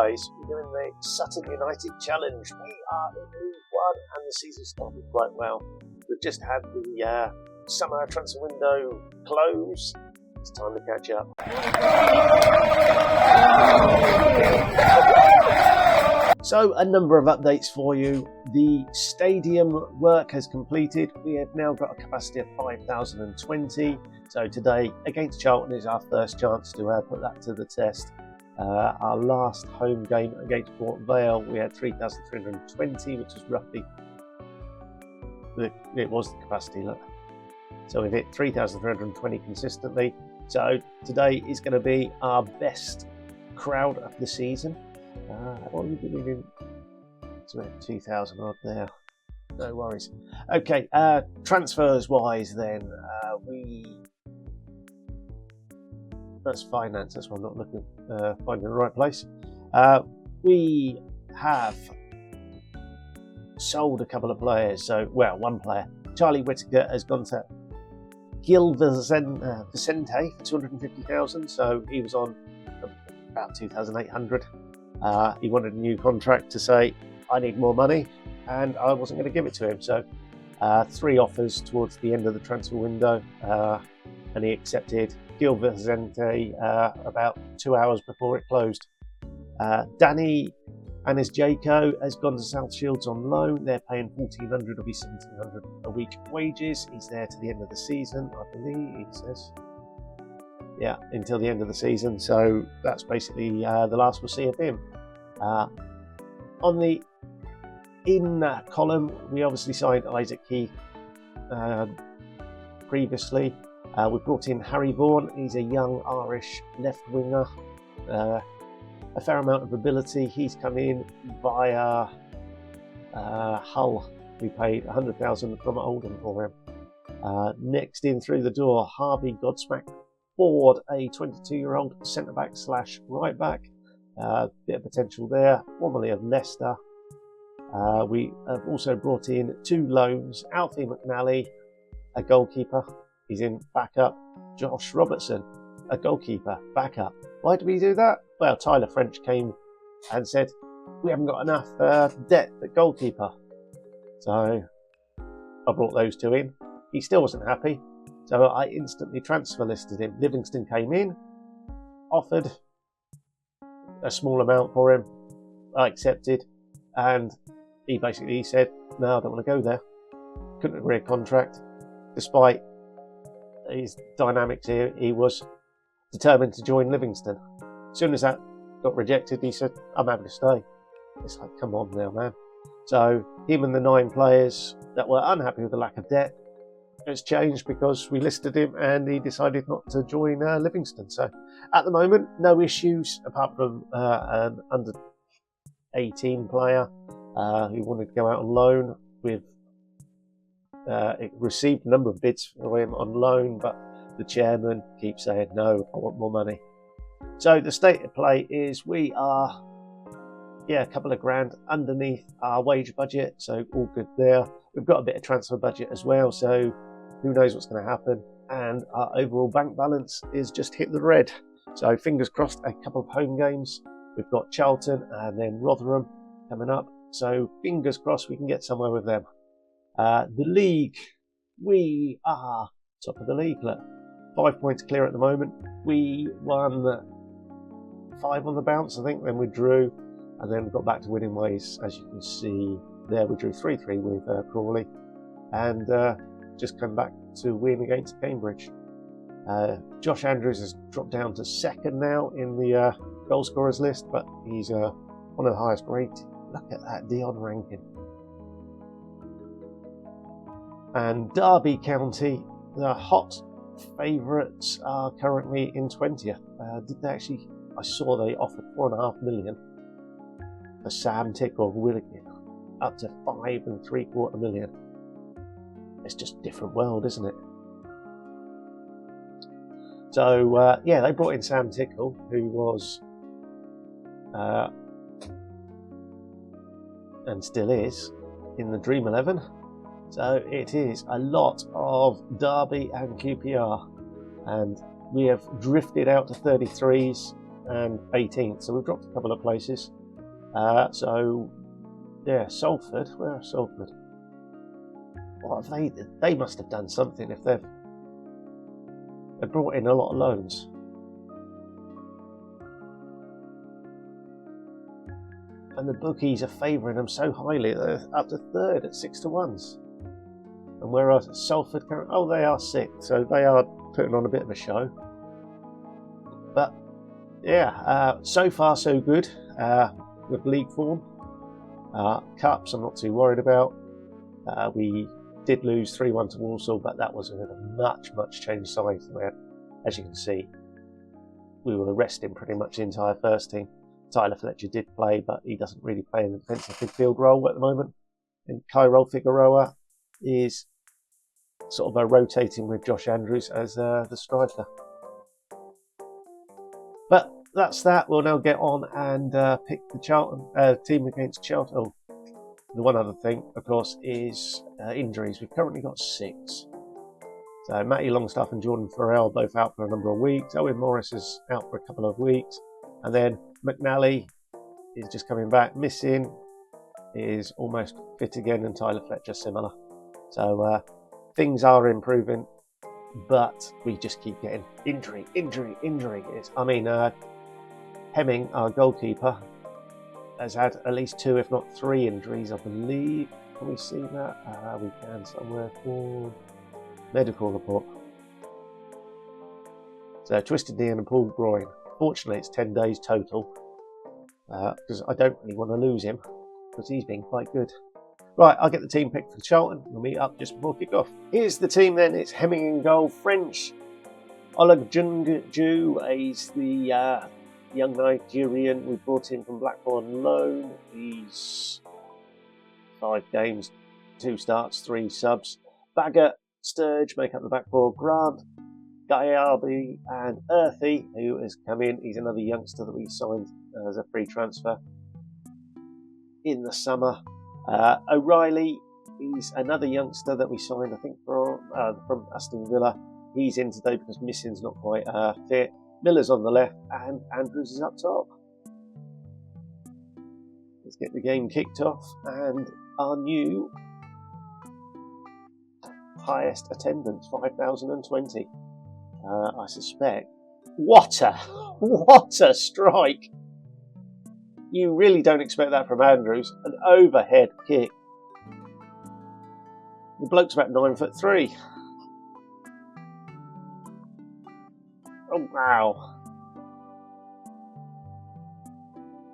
place. We're doing the Sutton United Challenge. We are in League One and the season started quite well. We've just had the summer transfer window close. It's time to catch up. So a number of updates for you. The stadium work has completed. We have now got a capacity of 5,020. So today against Charlton is our first chance to put that to the test. Our last home game against Port Vale, we had 3,320, which is roughly, it was the capacity, look. So we've hit 3,320 consistently. So today is going to be our best crowd of the season. What are we doing in? So we have 2,000 odd there. No worries. Okay, transfers wise then, that's finance, that's why I'm not looking, finding the right place. We have sold a couple of players. So, well, one player. Charlie Whittaker has gone to Gil Vicente for 250,000. So he was on about 2,800. He wanted a new contract to say, I need more money, and I wasn't going to give it to him. So 3 offers towards the end of the transfer window, and he accepted Gil Vicente about 2 hours before it closed. Danny and his Jaco has gone to South Shields on loan. They're paying 1,400 of his 1,700 a week wages. He's there to the end of the season, I believe, he says. Yeah, until the end of the season. So that's basically the last we'll see of him. On the in column, we obviously signed Isaac Keith previously. We brought in Harry Vaughan. He's a young Irish left winger. A fair amount of ability. He's come in via Hull. We paid 100,000 from Oldham for him. Next in through the door, Harvey Godsmack Ford, a 22-year-old centre-back / right-back. Bit of potential there, formerly of Leicester. We have also brought in 2 loans, Alfie McNally, a goalkeeper. He's in backup. Josh Robertson, a goalkeeper, backup. Why did we do that? Well, Tyler French came and said, we haven't got enough depth at goalkeeper. So I brought those 2 in. He still wasn't happy. So I instantly transfer listed him. Livingston came in, offered a small amount for him. I accepted, and he basically said, no, I don't want to go there. Couldn't agree a contract. Despite his dynamics here, he was determined to join Livingston. As soon as that got rejected, he said, I'm happy to stay. It's like, come on now, man. So him and the 9 players that were unhappy with the lack of depth, it's changed because we listed him and he decided not to join Livingston. So at the moment, no issues apart from an under 18 player who wanted to go out on loan. We've received a number of bids for him on loan, but the chairman keeps saying, no, I want more money. So the state of play is we are, a couple of grand underneath our wage budget, so all good there. We've got a bit of transfer budget as well, so who knows what's going to happen. And our overall bank balance is just hit the red. So fingers crossed, a couple of home games. We've got Charlton and then Rotherham coming up. So fingers crossed we can get somewhere with them. The league, we are top of the league. Look, 5 points clear at the moment. We won 5 on the bounce, I think, then we drew, and then we got back to winning ways. As you can see there, we drew 3-3 with Crawley, and just come back to win against Cambridge. Josh Andrews has dropped down to 2nd now in the goal scorers list, but he's one of the highest rated. Look at that Dion ranking. And Derby County, the hot favourites, are currently in 20th. Did they actually? I saw they offered 4.5 million for Sam Tickle Willigan, up to 5.75 million. It's just a different world, isn't it? So they brought in Sam Tickle, who was and still is in the Dream 11. So it is a lot of Derby and QPR, and we have drifted out to 33s. and 18th, so we've dropped a couple of places. So yeah, Salford. Where are Salford? What have they? They must have done something if they've brought in a lot of loans. And the bookies are favouring them so highly that they're up to third at 6-1s. And where are Salford? Oh, they are sixth, so they are putting on a bit of a show. But yeah, so far so good with league form. Cups, I'm not too worried about. We did lose 3-1 to Walsall, but that was a much changed side. Where, as you can see, we were resting pretty much the entire first team. Tyler Fletcher did play, but he doesn't really play in the defensive midfield role at the moment. And Kyrol Figueroa is sort of rotating with Josh Andrews as the striker. But that's that. We'll now get on and pick the Charlton team against Charlton. Oh, the one other thing, of course, is injuries. We've currently got 6. So Matty Longstaff and Jordan Farrell both out for a number of weeks. Owen Morris is out for a couple of weeks. And then McNally is just coming back. Missing is almost fit again, and Tyler Fletcher similar. So things are improving, but we just keep getting injury. Hemming, our goalkeeper, has had at least 2, if not 3 injuries, I believe. Can we see that? We can somewhere for medical report. So twisted knee and a pulled groin. Fortunately, it's 10 days total, because I don't really want to lose him, because he's been quite good. Right, I'll get the team picked for Charlton. We'll meet up just before kick-off. Here's the team then. It's Hemming in goal. French Olagunju is the young Nigerian we brought in from Blackburn loan. He's 5 games, 2 starts, 3 subs. Baggett, Sturge make up the back 4. Grant, Gaiabi and Earthy, who has come in. He's another youngster that we signed as a free transfer in the summer. O'Reilly, he's another youngster that we signed, I think, from Aston Villa. He's in today because Missing's not quite fit. Miller's on the left and Andrews is up top. Let's get the game kicked off, and our new highest attendance, 5,020. I suspect. What a strike! You really don't expect that from Andrews. An overhead kick. The bloke's about 9'3". Oh wow!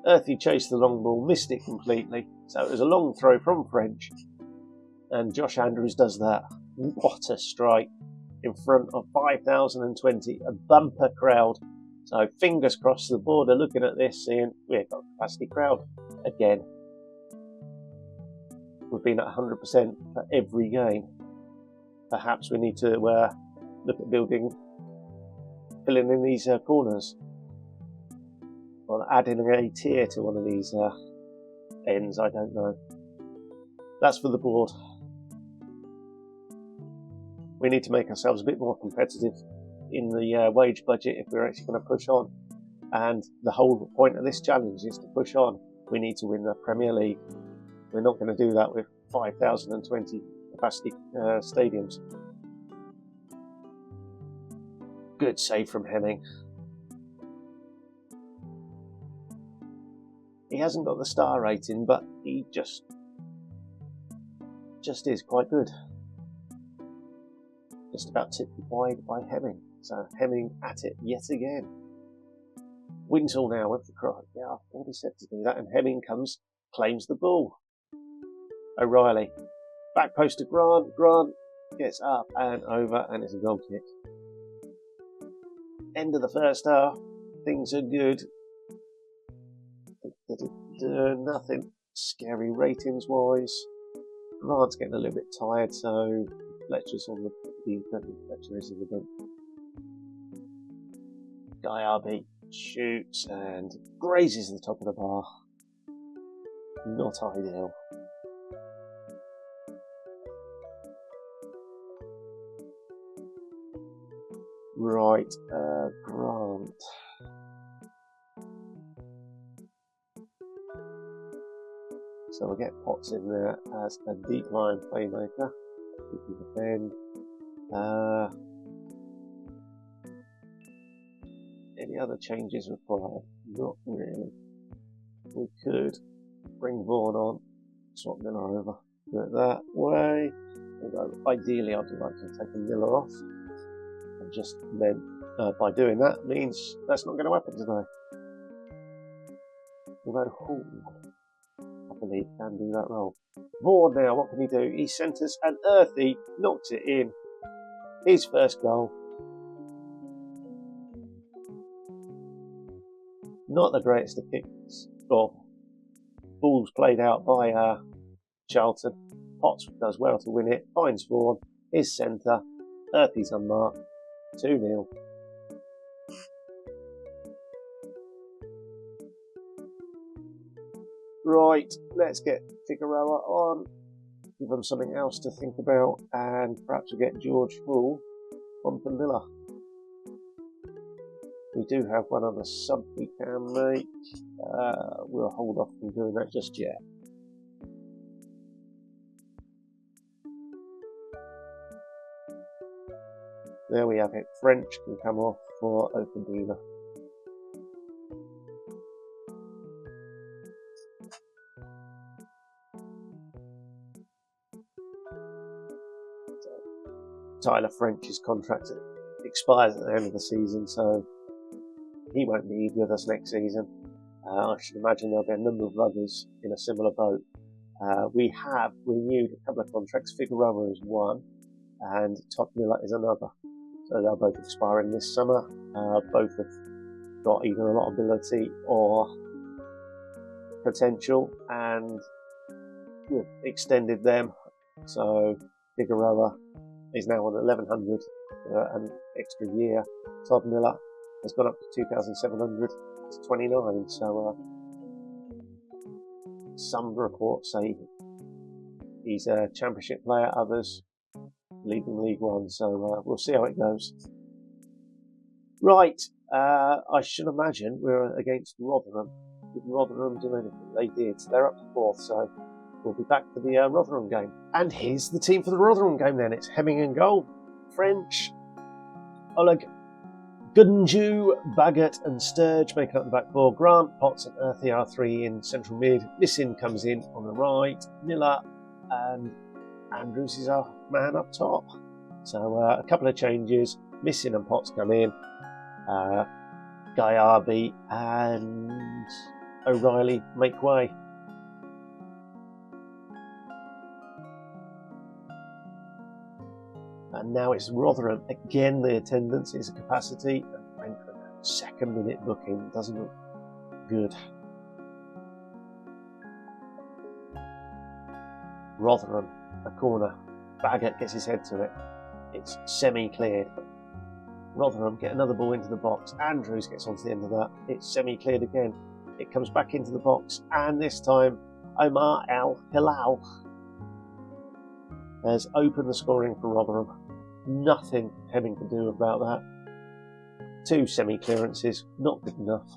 Earthy chased the long ball, missed it completely. So it was a long throw from French, and Josh Andrews does that. What a strike! In front of 5,020, a bumper crowd. So fingers crossed the board are looking at this, seeing we've got a capacity crowd again. We've been at 100% for every game. Perhaps we need to look at filling in these corners, or adding a tier to one of these ends. I don't know. That's for the board. We need to make ourselves a bit more competitive in the wage budget if we're actually going to push on. And the whole point of this challenge is to push on. We need to win the Premier League. We're not going to do that with 5,020 capacity stadiums. Good save from Hemming. He hasn't got the star rating, but he just is quite good. Just about tipped wide by Hemming. So Hemming at it yet again. Wintle now with the cross. Yeah, I've already said to do that. And Hemming comes, claims the ball. O'Reilly. Back post to Grant. Grant gets up and over, and it's a goal kick. End of the first half. Things are good. Nothing scary ratings-wise. Grant's getting a little bit tired, so Fletcher's on the Fletcher is in the bench. Gaiabi shoots and grazes the top of the bar. Not ideal. Right, Grant. So we'll get Potts in there as a deep line playmaker. We can defend. Any other changes required? Not really. We could bring Vaughan on, swap Miller over, do it that way. Although ideally I'd like to take a Miller off, and just then by doing that means that's not going to happen today. Although Hall, I believe, can do that role. Vaughan now, what can he do? He centres and Earthy knocks it in. His first goal. Not the greatest of kicks or balls played out by Charlton. Potts does well to win it, finds Vaughan, his centre, Earthy's unmarked, 2-0. Right, let's get Figueroa on, give them something else to think about, and perhaps we'll get George Hall on for Miller. We do have one other sub we can make. We'll hold off from doing that just yet. There we have it. French can come off for Opendina. Tyler French's contract expires at the end of the season, so he won't be with us next season. I should imagine there'll be a number of others in a similar boat. We have renewed a couple of contracts. Figueroa is one, and Todd Miller is another. So they're both expiring this summer. Both have got either a lot of ability or potential, and we've extended them. So Figueroa is now on 1100, an extra year. Todd Miller has gone up to 2,700 to 29. So some reports say he's a championship player, others leading League One. So we'll see how it goes. Right, I should imagine we're against Rotherham. Did Rotherham do anything? They did. They're up to 4th, so we'll be back for the Rotherham game. And here's the team for the Rotherham game then. It's Hemming in goal, French, Oleg, Gunju, Baggett and Sturge making up the back four. Grant, Potts and Earthy are 3 in central mid. Missing comes in on the right. Miller and Andrews is our man up top. So a couple of changes. Missing and Potts come in. Guyarbi and O'Reilly make way. And now it's Rotherham. Again, the attendance is a capacity. And Brentford, 2nd minute booking. Doesn't look good. Rotherham, a corner. Baggett gets his head to it. It's semi-cleared. Rotherham get another ball into the box. Andrews gets onto the end of that. It's semi-cleared again. It comes back into the box. And this time, Omar Al Hilal has opened the scoring for Rotherham. Nothing Hemming can do about that. 2 semi-clearances, not good enough.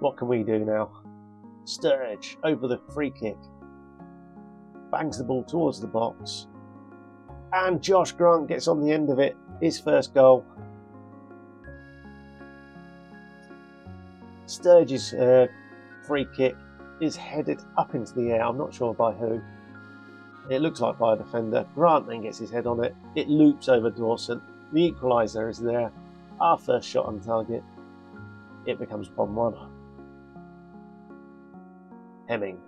What can we do now? Sturge over the free kick. Bangs the ball towards the box. And Josh Grant gets on the end of it. His first goal. Sturge's free kick is headed up into the air. I'm not sure by who. It looks like by a defender. Grant then gets his head on it. It loops over Dawson. The equaliser is there. Our first shot on target. It becomes 1-1. Hemming.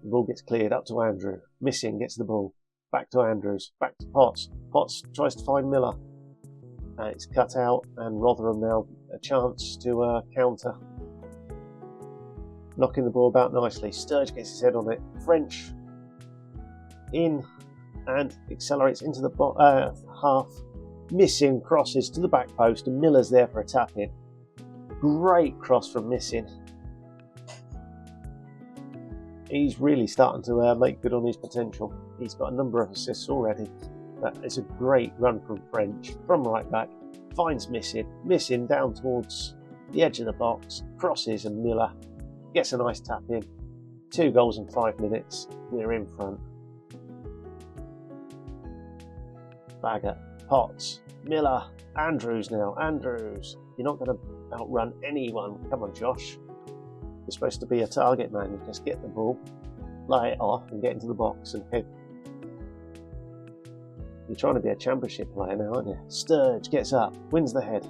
The ball gets cleared up to Andrew. Missing gets the ball. Back to Andrews. Back to Potts. Potts tries to find Miller. It's cut out, and Rotherham now a chance to counter. Knocking the ball about nicely. Sturge gets his head on it. French in and accelerates into the half. Missing crosses to the back post, and Miller's there for a tap in. Great cross from Missing. He's really starting to make good on his potential. He's got a number of assists already. It's a great run from French, from right back. Finds Missing. Missing down towards the edge of the box, crosses, and Miller gets a nice tap in. 2 goals in 5 minutes. We're in front. Baggett, Potts, Miller, Andrews now. Andrews, you're not going to outrun anyone. Come on, Josh. You're supposed to be a target man. You just get the ball, lay it off, and get into the box and head. You're trying to be a championship player now, aren't you? Sturge gets up, wins the head,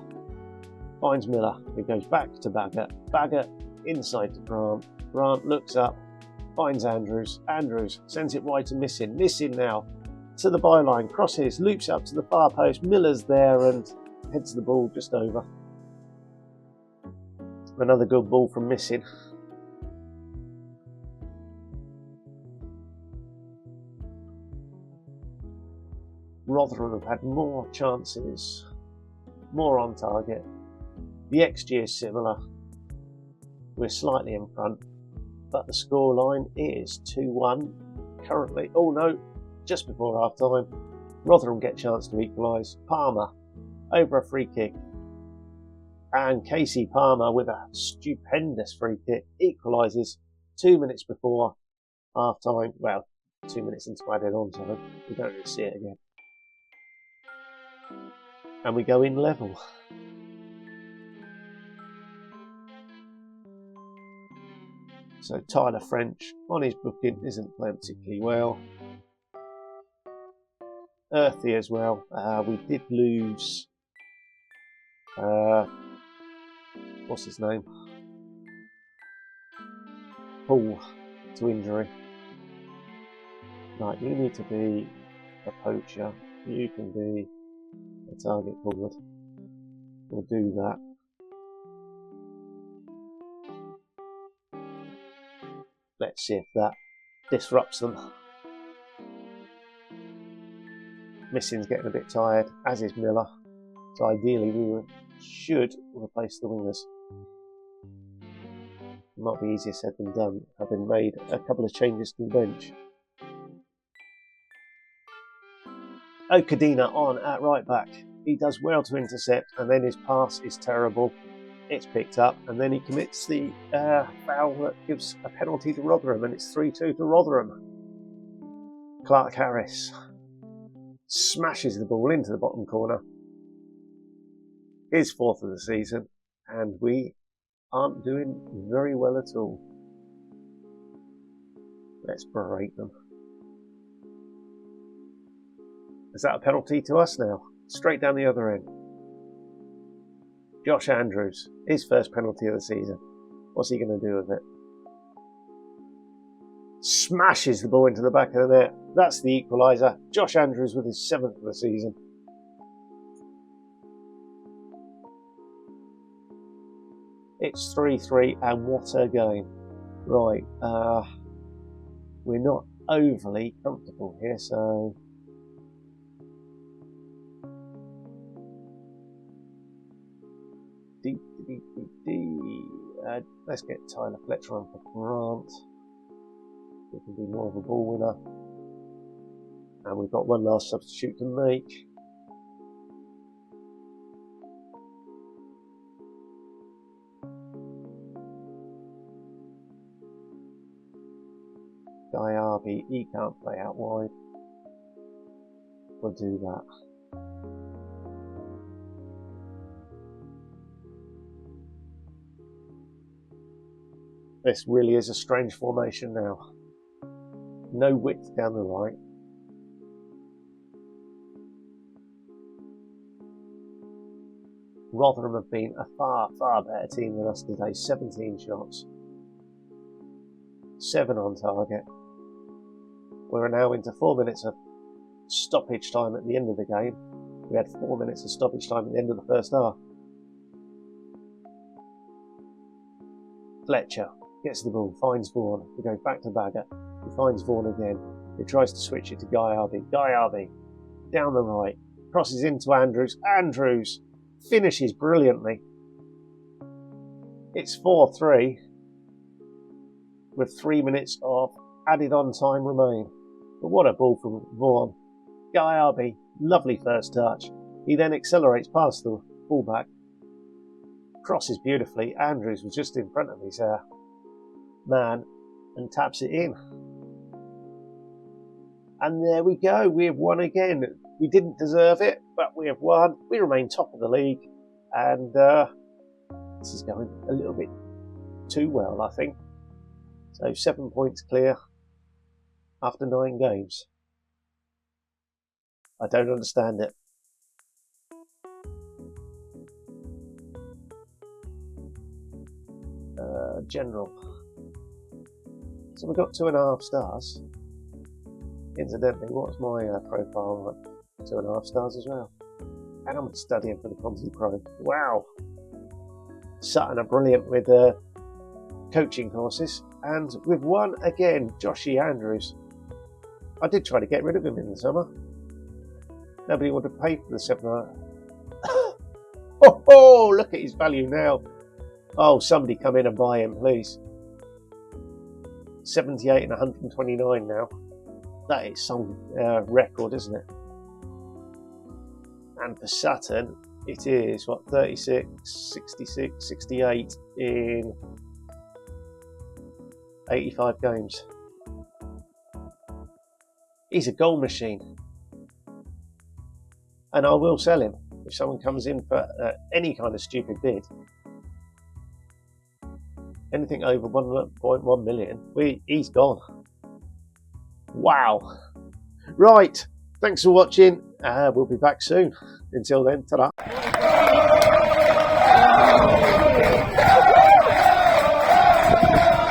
finds Miller, who goes back to Baggett. Baggett inside to Grant. Grant looks up, finds Andrews. Andrews sends it wide to Missing. Missing now to the byline, crosses, loops up to the far post. Miller's there and heads the ball just over. Another good ball from Missing. Rotherham have had more chances, more on target. The XG is similar. We're slightly in front, but the scoreline is 2-1 currently. Oh no, just before half time. Rotherham get a chance to equalise. Palmer over a free kick. And Casey Palmer with a stupendous free kick equalises 2 minutes before half time. Well, 2 minutes into added on time. We don't really see it again. And we go in level. So Tyler French on his booking isn't playing particularly well. Earthy as well. We did lose what's his name? Paul to injury. Right, you need to be a poacher. You can be a target forward. We'll do that. Let's see if that disrupts them. Missing's getting a bit tired, as is Miller. So ideally we should replace the wingers. It might be easier said than done, having made a couple of changes to the bench. Okadina on at right back. He does well to intercept, and then his pass is terrible. It's picked up, and then he commits the foul that gives a penalty to Rotherham, and it's 3-2 to Rotherham. Clark Harris smashes the ball into the bottom corner. His 4th of the season, and we aren't doing very well at all. Let's berate them. Is that a penalty to us now? Straight down the other end. Josh Andrews, his first penalty of the season. What's he going to do with it? Smashes the ball into the back of the net. That's the equaliser. Josh Andrews with his 7th of the season. It's 3-3, and what a game. Right, we're not overly comfortable here, so let's get Tyler Fletcher on for Grant. We can be more of a ball winner. And we've got one last substitute to make. Guy Arby, he can't play out wide. We'll do that. This really is a strange formation now. No width down the right. Rotherham have been a far, far better team than us today. 17 shots. 7 on target. We're now into 4 minutes of stoppage time at the end of the game. We had 4 minutes of stoppage time at the end of the first half. Fletcher gets the ball, finds Vaughan. He goes back to Baggett. He finds Vaughan again. He tries to switch it to Guy Arby. Guy Arby down the right. Crosses into Andrews. Andrews finishes brilliantly. It's 4-3 with 3 minutes of added on time remain. But what a ball from Vaughan. Guy Arby, lovely first touch. He then accelerates past the fullback. crosses beautifully. Andrews was just in front of his man and taps it in. And there we go. We have won again. We didn't deserve it, but we have won. We remain top of the league. And this is going a little bit too well, I think. So 7 points clear after 9 games. I don't understand it. General. So we got 2.5 stars. Incidentally, what's my profile? 2.5 stars as well. And I'm studying for the Conti Pro. Wow. Sutton are brilliant with coaching courses. And we've won again. Joshy Andrews. I did try to get rid of him in the summer. Nobody wanted to pay for the 7. Oh, look at his value now. Oh, somebody come in and buy him, please. 78 and 129 now. That is some record, isn't it? And for Sutton, it is, 36, 66, 68 in 85 games. He's a goal machine. And I will sell him if someone comes in for any kind of stupid bid. Anything over 1.1 million, he's gone. Wow. Right. Thanks for watching. We'll be back soon. Until then, ta-da.